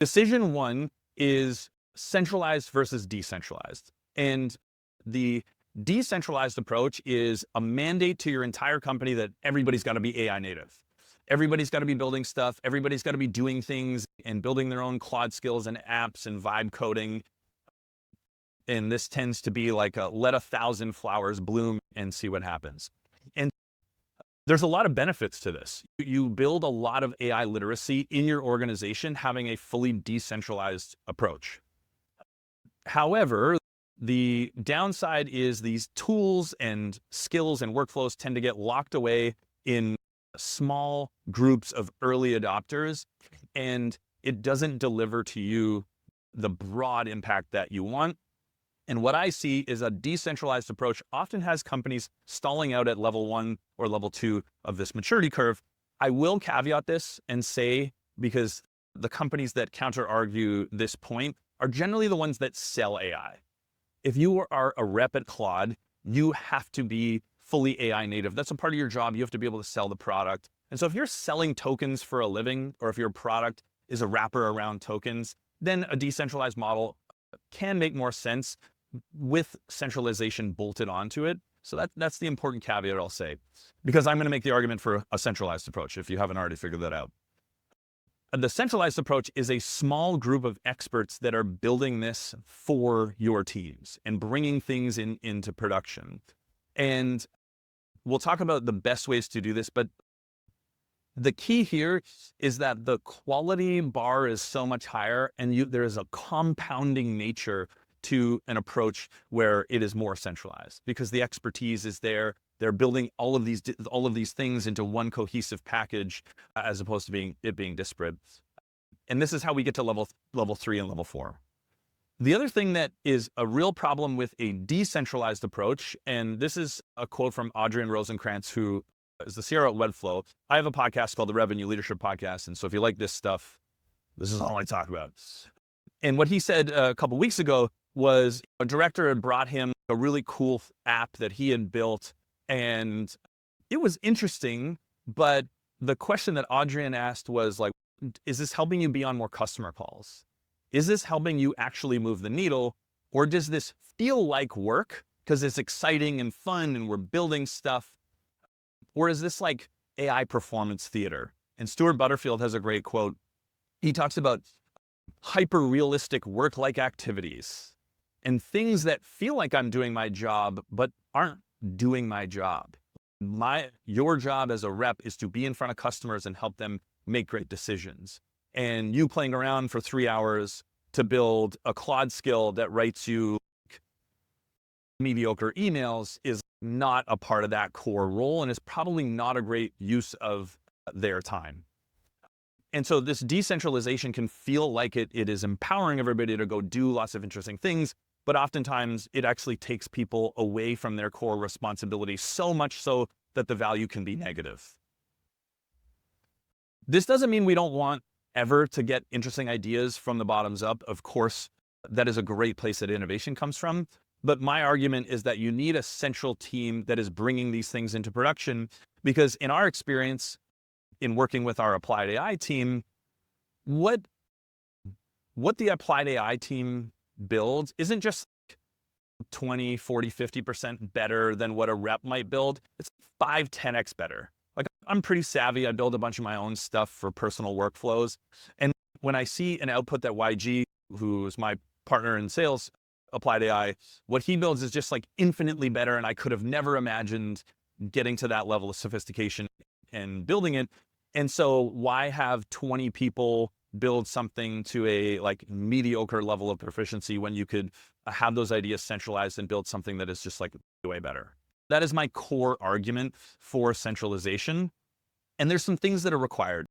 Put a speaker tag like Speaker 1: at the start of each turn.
Speaker 1: Decision one is centralized versus decentralized. And the decentralized approach is a mandate to your entire company that everybody's got to be AI native. Everybody's got to be building stuff. Everybody's got to be doing things and building their own Claude skills and apps and vibe coding. And this tends to be like let 1,000 flowers bloom and see what happens. And there's a lot of benefits to this. You build a lot of AI literacy in your organization having a fully decentralized approach. However, the downside is these tools and skills and workflows tend to get locked away in small groups of early adopters, and it doesn't deliver to you the broad impact that you want. And what I see is a decentralized approach often has companies stalling out at level 1 or level 2 of this maturity curve. I will caveat this and say, because the companies that counter argue this point are generally the ones that sell AI. If you are a rep at Claude, you have to be fully AI native. That's a part of your job. You have to be able to sell the product. And so if you're selling tokens for a living, or if your product is a wrapper around tokens, then a decentralized model can make more sense with centralization bolted onto it. So that's the important caveat I'll say, because I'm going to make the argument for a centralized approach if you haven't already figured that out. The centralized approach is a small group of experts that are building this for your teams and bringing things into production. And we'll talk about the best ways to do this, but the key here is that the quality bar is so much higher, and there is a compounding nature to an approach where it is more centralized because the expertise is there. They're building all of these things into one cohesive package, as opposed to being disparate. And this is how we get to level 3 and level 4. The other thing that is a real problem with a decentralized approach, and this is a quote from Adrian Rosenkrantz, who is the CRO at Webflow. I have a podcast called the Revenue Leadership Podcast, and so if you like this stuff, this is all I talk about. And what he said a couple weeks ago was a director had brought him a really cool app that he had built, and it was interesting, but the question that Adrian asked was like, is this helping you be on more customer calls? Is this helping you actually move the needle? Or does this feel like work because it's exciting and fun and we're building stuff? Or is this like AI performance theater? And Stuart Butterfield has a great quote. He talks about hyper-realistic work-like activities and things that feel like I'm doing my job, but aren't doing my job. Your job as a rep is to be in front of customers and help them make great decisions. And you playing around for 3 hours to build a Claude skill that writes you mediocre emails is not a part of that core role, and is probably not a great use of their time. And so this decentralization can feel like it is empowering everybody to go do lots of interesting things, but oftentimes it actually takes people away from their core responsibility, so much so that the value can be negative. This doesn't mean we don't want ever to get interesting ideas from the bottoms up. Of course, that is a great place that innovation comes from. But my argument is that you need a central team that is bringing these things into production, because in our experience, in working with our applied AI team, what the applied AI team builds isn't just 20, 40, 50% better than what a rep might build. It's 5, 10x better. Like, I'm pretty savvy. I build a bunch of my own stuff for personal workflows. And when I see an output that YG, who is my partner in sales, applied AI, what he builds is just like infinitely better. And I could have never imagined getting to that level of sophistication and building it. And so why have 20 people build something to a like mediocre level of proficiency when you could have those ideas centralized and build something that is just like way better? That is my core argument for centralization. And there's some things that are required.